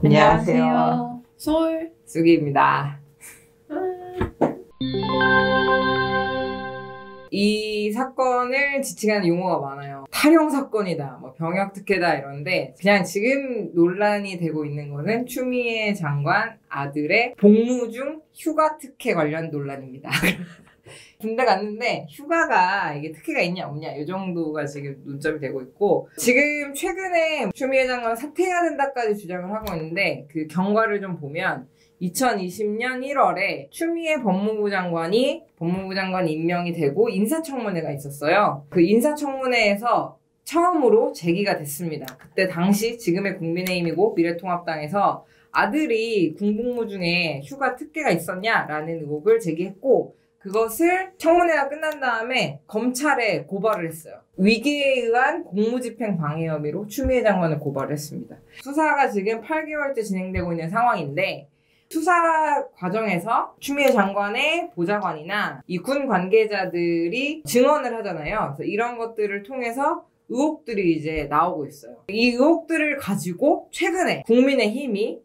안녕하세요. 쑥이입니다. 이 사건을 지칭하는 용어가 많아요. 탈영 사건이다, 뭐 병역 특혜다 이러는데 그냥 지금 논란이 되고 있는 거는 추미애 장관 아들의 복무 중 휴가 특혜 관련 논란입니다. 군대 갔는데 휴가가 이게 특혜가 있냐 없냐 이 정도가 지금 논점이 되고 있고, 지금 최근에 추미애 장관 사퇴해야 된다까지 주장을 하고 있는데 그 경과를 좀 보면 2020년 1월에 추미애 법무부 장관이 임명이 되고 인사청문회가 있었어요. 그 인사청문회에서 처음으로 제기가 됐습니다. 그때 당시 지금의 국민의힘이고 미래통합당에서 아들이 군복무 중에 휴가 특혜가 있었냐라는 의혹을 제기했고, 그것을 청문회가 끝난 다음에 검찰에 고발을 했어요. 위계에 의한 공무집행 방해 혐의로 추미애 장관을 고발을 했습니다. 수사가 지금 8개월째 진행되고 있는 상황인데, 수사 과정에서 추미애 장관의 보좌관이나 이 군 관계자들이 증언을 하잖아요. 그래서 이런 것들을 통해서 의혹들이 이제 나오고 있어요. 이 의혹들을 가지고 최근에 국민의힘이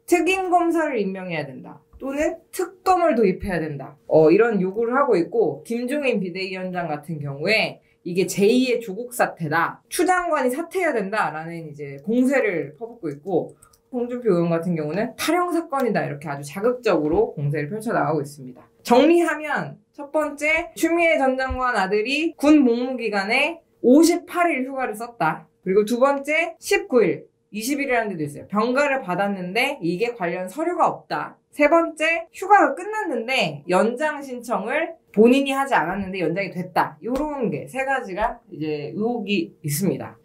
특임검사를 임명해야 된다, 또는 특검을 도입해야 된다, 이런 요구를 하고 있고, 김종인 비대위원장 같은 경우에 이게 제2의 조국 사태다, 추 장관이 사퇴해야 된다라는 이제 공세를 퍼붓고 있고, 홍준표 의원 같은 경우는 탈영 사건이다 이렇게 아주 자극적으로 공세를 펼쳐나가고 있습니다. 정리하면 첫 번째, 추미애 전 장관 아들이 군 복무 기간에 58일 휴가를 썼다. 그리고 두 번째, 19일, 20일이라는 데도 있어요. 병가를 받았는데 이게 관련 서류가 없다. 세 번째, 휴가가 끝났는데 연장 신청을 본인이 하지 않았는데 연장이 됐다. 요런 게 세 가지가 이제 의혹이 있습니다.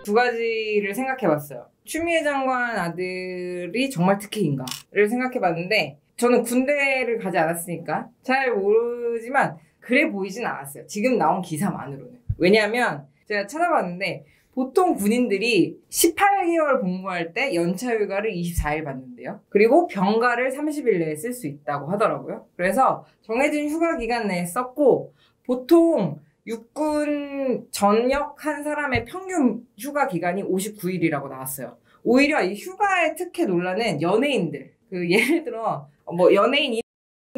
두 가지를 생각해봤어요. 추미애 장관 아들이 정말 특혜인가를 생각해봤는데, 저는 군대를 가지 않았으니까 잘 모르지만 그래 보이진 않았어요. 지금 나온 기사만으로는. 왜냐하면 제가 찾아봤는데 보통 군인들이 18개월 복무할 때 연차휴가를 24일 받는데요. 그리고 병가를 30일 내에 쓸 수 있다고 하더라고요. 그래서 정해진 휴가 기간 내에 썼고, 보통 육군 전역한 사람의 평균 휴가 기간이 59일이라고 나왔어요. 오히려 이 휴가의 특혜 논란은 연예인들, 예를 들어 연예인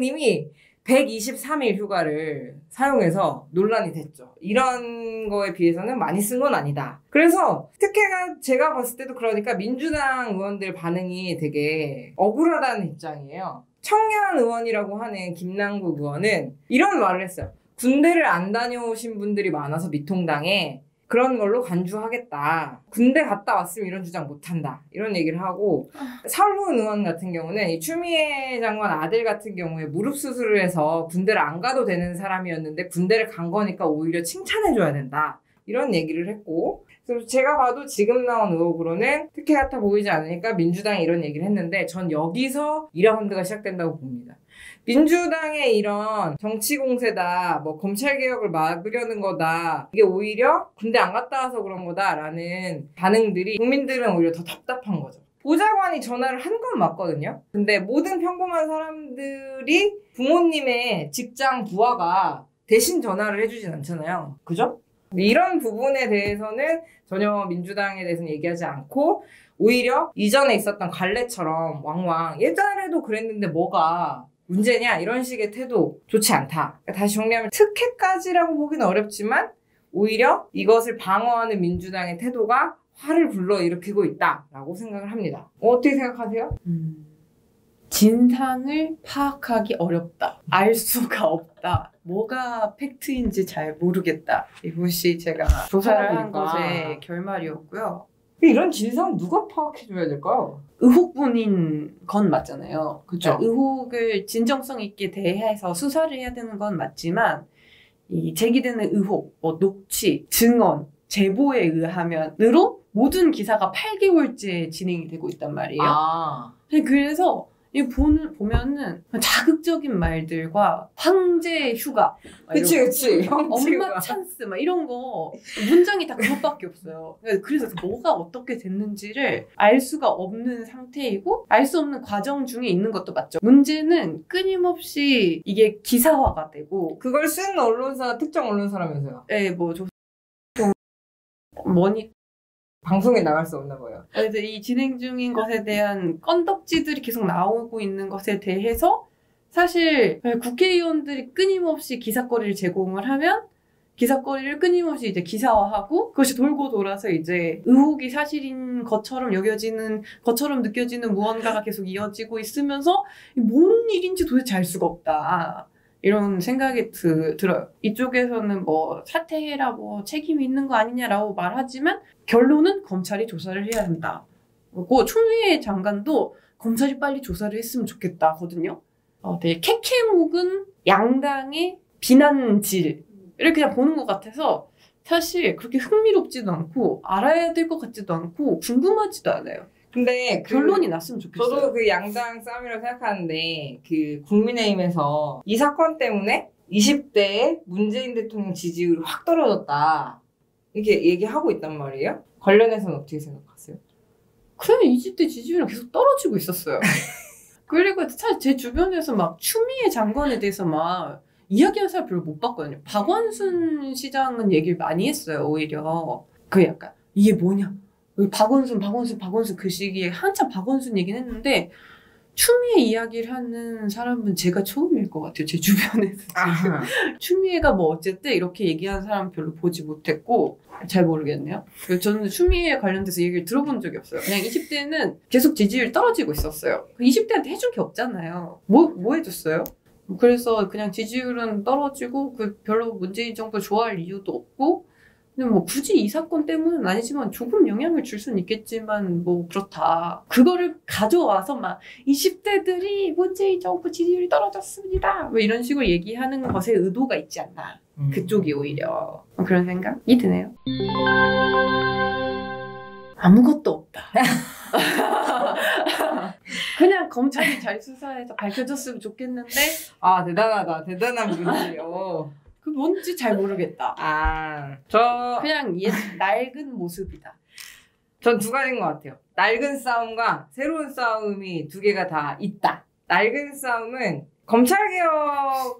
님이 123일 휴가를 사용해서 논란이 됐죠. 이런 거에 비해서는 많이 쓴 건 아니다. 그래서 특혜가 제가 봤을 때도, 그러니까 민주당 의원들 반응이 되게 억울하다는 입장이에요. 청년 의원이라고 하는 김남국 의원은 이런 말을 했어요. 군대를 안 다녀오신 분들이 많아서 미통당에 그런 걸로 간주하겠다. 군대 갔다 왔으면 이런 주장 못한다. 이런 얘기를 하고, 설훈 의원 같은 경우는 이 추미애 장관 아들 같은 경우에 무릎 수술을 해서 군대를 안 가도 되는 사람이었는데 군대를 간 거니까 오히려 칭찬해줘야 된다. 이런 얘기를 했고, 그래서 제가 봐도 지금 나온 의혹으로는 특혜 같아 보이지 않으니까 민주당이 이런 얘기를 했는데, 전 여기서 2라운드가 시작된다고 봅니다. 민주당의 이런 정치 공세다, 뭐 검찰개혁을 막으려는 거다, 이게 오히려 군대 안 갔다 와서 그런 거다라는 반응들이, 국민들은 오히려 더 답답한 거죠. 보좌관이 전화를 한 건 맞거든요. 근데 모든 평범한 사람들이 부모님의 직장 부하가 대신 전화를 해주진 않잖아요. 그죠? 이런 부분에 대해서는 전혀 민주당에 대해서는 얘기하지 않고, 오히려 이전에 있었던 관례처럼 왕왕 예전에도 그랬는데 뭐가 문제냐, 이런 식의 태도 좋지 않다. 그러니까 다시 정리하면 특혜까지라고 보기는 어렵지만 오히려 이것을 방어하는 민주당의 태도가 화를 불러일으키고 있다라고 생각을 합니다. 어떻게 생각하세요? 진상을 파악하기 어렵다. 알 수가 없다. 뭐가 팩트인지 잘 모르겠다. 이것이 제가 조사를 한 것의 결말이었고요. 이런 진상을 누가 파악해줘야 될까요? 의혹뿐인 건 맞잖아요. 그렇죠. 의혹을 진정성 있게 대해서 수사를 해야 되는 건 맞지만, 이 제기되는 의혹, 녹취, 증언, 제보에 의하면으로 모든 기사가 8개월째 진행이 되고 있단 말이에요. 그래서 이 보면은 자극적인 말들과 황제 휴가, 그치 엄마 찬스 막 이런 거 문장이 다 그것밖에 없어요. 그래서 뭐가 어떻게 됐는지를 알 수가 없는 상태이고, 알 수 없는 과정 중에 있는 것도 맞죠. 문제는 끊임없이 이게 기사화가 되고, 그걸 쓴 언론사 특정 언론사라면서요. 네, 뭐 머니 방송에 나갈 수 없나 봐요. 그래서 이 진행 중인 것에 대한 건덕지들이 계속 나오고 있는 것에 대해서 사실 국회의원들이 끊임없이 기사거리를 제공을 하면 기사거리를 끊임없이 이제 기사화하고 그것이 돌고 돌아서 이제 의혹이 사실인 것처럼 여겨지는 것처럼 느껴지는 무언가가 계속 이어지고 있으면서 뭔 일인지 도대체 알 수가 없다. 이런 생각이 들어요. 이쪽에서는 뭐 사퇴해라 뭐 책임이 있는 거 아니냐라고 말하지만 결론은 검찰이 조사를 해야 한다. 그리고 추미애 장관도 검찰이 빨리 조사를 했으면 좋겠다거든요. 되게 캐캐묵은 양당의 비난질을 그냥 보는 것 같아서 사실 그렇게 흥미롭지도 않고 알아야 될 것 같지도 않고 궁금하지도 않아요. 근데 결론이 났으면 좋겠어요. 저도 그 양당 싸움이라고 생각하는데 그 국민의힘에서 이 사건 때문에 20대에 문재인 대통령 지지율이 확 떨어졌다. 이렇게 얘기하고 있단 말이에요. 관련해서는 어떻게 생각하세요? 그냥 20대 지지율이 계속 떨어지고 있었어요. 그리고 사실 제 주변에서 막 추미애 장관에 대해서 막 이야기하는 사람 별로 못 봤거든요. 박원순 시장은 얘기를 많이 했어요. 오히려 그 약간 이게 뭐냐 박원순 그 시기에 한참 박원순 얘기는 했는데 추미애 이야기를 하는 사람은 제가 처음일 것 같아요. 제 주변에서. 추미애가 뭐 어쨌든 이렇게 얘기하는 사람 별로 보지 못했고 잘 모르겠네요. 저는 추미애 관련돼서 얘기를 들어본 적이 없어요. 그냥 20대는 계속 지지율 떨어지고 있었어요. 20대한테 해준 게 없잖아요. 뭐 해줬어요? 그래서 그냥 지지율은 떨어지고 별로 문재인 정부 좋아할 이유도 없고 근데 뭐 굳이 이 사건 때문은 아니지만 조금 영향을 줄 수는 있겠지만 뭐 그렇다. 그거를 가져와서 막 20대들이 문재인 정부 지지율이 떨어졌습니다. 뭐 이런 식으로 얘기하는 것에 의도가 있지 않나. 그쪽이 오히려 그런 생각이 드네요. 아무것도 없다. 그냥 검찰이 잘 수사해서 밝혀졌으면 좋겠는데 아 대단하다. 대단한 분이에요. 그 뭔지 잘 모르겠다. 저 그냥 낡은 모습이다. 전 두 가지인 것 같아요. 낡은 싸움과 새로운 싸움이 두 개가 다 있다. 낡은 싸움은 검찰개혁이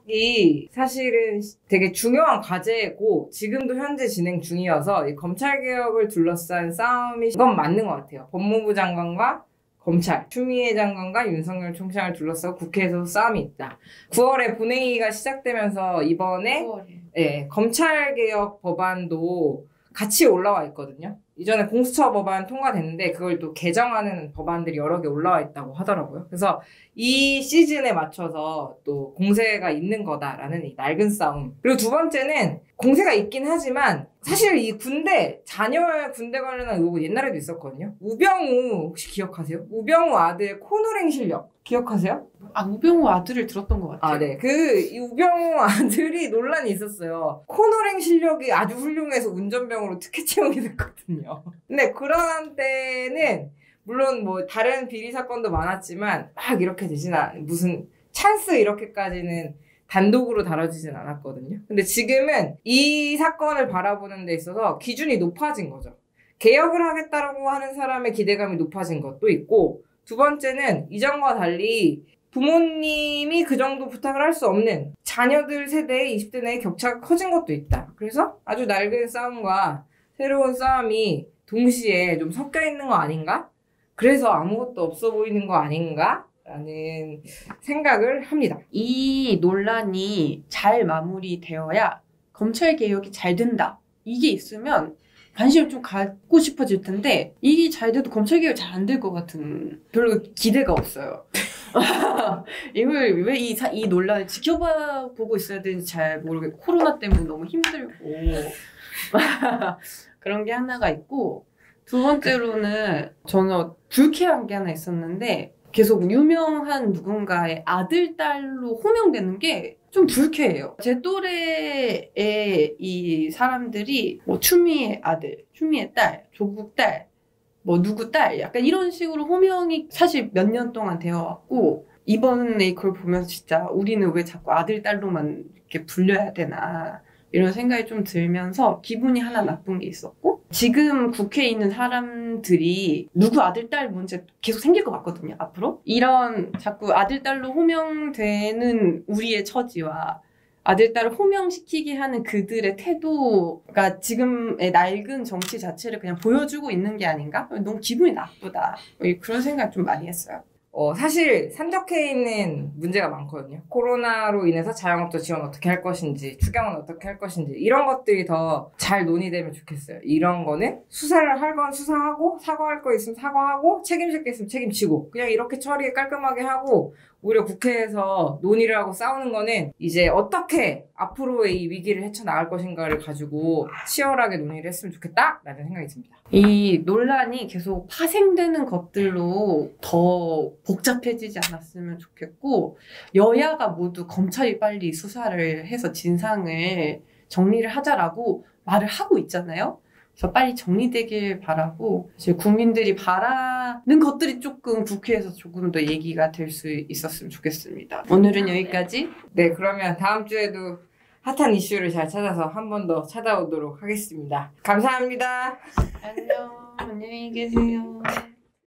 사실은 되게 중요한 과제고 지금도 현재 진행 중이어서 이 검찰개혁을 둘러싼 싸움이 이건 맞는 것 같아요. 법무부 장관과 검찰, 추미애 장관과 윤석열 총장을 둘러싸고 국회에서 싸움이 있다. 9월에 본회의가 시작되면서 이번에 검찰개혁 법안도 같이 올라와 있거든요. 이전에 공수처 법안 통과됐는데 그걸 또 개정하는 법안들이 여러 개 올라와 있다고 하더라고요. 그래서 이 시즌에 맞춰서 또 공세가 있는 거다라는 이 낡은 싸움. 그리고 두 번째는 공세가 있긴 하지만 사실 이 자녀의 군대 관련한 의혹은 옛날에도 있었거든요. 우병우 혹시 기억하세요? 우병우 아들 코노랭 실력 기억하세요? 우병우 아들을 들었던 것 같아요. 네. 이 우병우 아들이 논란이 있었어요. 코노랭 실력이 아주 훌륭해서 운전병으로 특혜 채용이 됐거든요. 근데 그런 때는 물론 뭐 다른 비리 사건도 많았지만 막 이렇게 무슨 찬스 이렇게까지는 단독으로 다뤄지진 않았거든요. 근데 지금은 이 사건을 바라보는 데 있어서 기준이 높아진 거죠. 개혁을 하겠다라고 하는 사람의 기대감이 높아진 것도 있고 두 번째는 이전과 달리 부모님이 그 정도 부탁을 할 수 없는 자녀들 세대의 20대 내의 격차가 커진 것도 있다. 그래서 아주 낡은 싸움과 새로운 싸움이 동시에 좀 섞여 있는 거 아닌가? 그래서 아무것도 없어 보이는 거 아닌가? 라는 생각을 합니다. 이 논란이 잘 마무리되어야 검찰개혁이 잘 된다. 이게 있으면 관심을 좀 갖고 싶어질 텐데 이게 잘 돼도 검찰개혁이 잘 안 될 것 같은 별로 기대가 없어요. 이걸 왜 이 논란을 지켜보고 있어야 되는지 잘 모르겠고 코로나 때문에 너무 힘들고 그런 게 하나가 있고 두 번째로는 저는 불쾌한 게 하나 있었는데 계속 유명한 누군가의 아들, 딸로 호명되는 게 좀 불쾌해요. 제 또래의 이 사람들이 뭐 추미애 아들, 추미애 딸, 조국 딸, 뭐 누구 딸 약간 이런 식으로 호명이 사실 몇 년 동안 되어 왔고 이번에 그걸 보면서 진짜 우리는 왜 자꾸 아들, 딸로만 이렇게 불려야 되나 이런 생각이 좀 들면서 기분이 하나 나쁜 게 있었고 지금 국회에 있는 사람들이 누구 아들, 딸 문제 계속 생길 것 같거든요, 앞으로. 이런 자꾸 아들, 딸로 호명되는 우리의 처지와 아들, 딸을 호명시키게 하는 그들의 태도가 지금의 낡은 정치 자체를 그냥 보여주고 있는 게 아닌가? 너무 기분이 나쁘다. 그런 생각 좀 많이 했어요. 사실 산적해있는 문제가 많거든요. 코로나로 인해서 자영업자 지원 어떻게 할 것인지, 추경은 어떻게 할 것인지, 이런 것들이 더 잘 논의되면 좋겠어요. 이런 거는 수사를 할 건 수사하고, 사과할 거 있으면 사과하고, 책임질 게 있으면 책임지고, 그냥 이렇게 처리 깔끔하게 하고, 오히려 국회에서 논의를 하고 싸우는 거는 이제 어떻게 앞으로의 이 위기를 헤쳐나갈 것인가를 가지고 치열하게 논의를 했으면 좋겠다라는 생각이 듭니다. 이 논란이 계속 파생되는 것들로 더 복잡해지지 않았으면 좋겠고, 여야가 모두 검찰이 빨리 수사를 해서 진상을 정리를 하자라고 말을 하고 있잖아요. 그래서 빨리 정리되길 바라고, 사실 국민들이 바라는 것들이 조금 국회에서 조금 더 얘기가 될 수 있었으면 좋겠습니다. 오늘은 여기까지. 네, 그러면 다음 주에도 핫한 이슈를 잘 찾아서 한 번 더 찾아오도록 하겠습니다. 감사합니다. 안녕. 안녕히 계세요.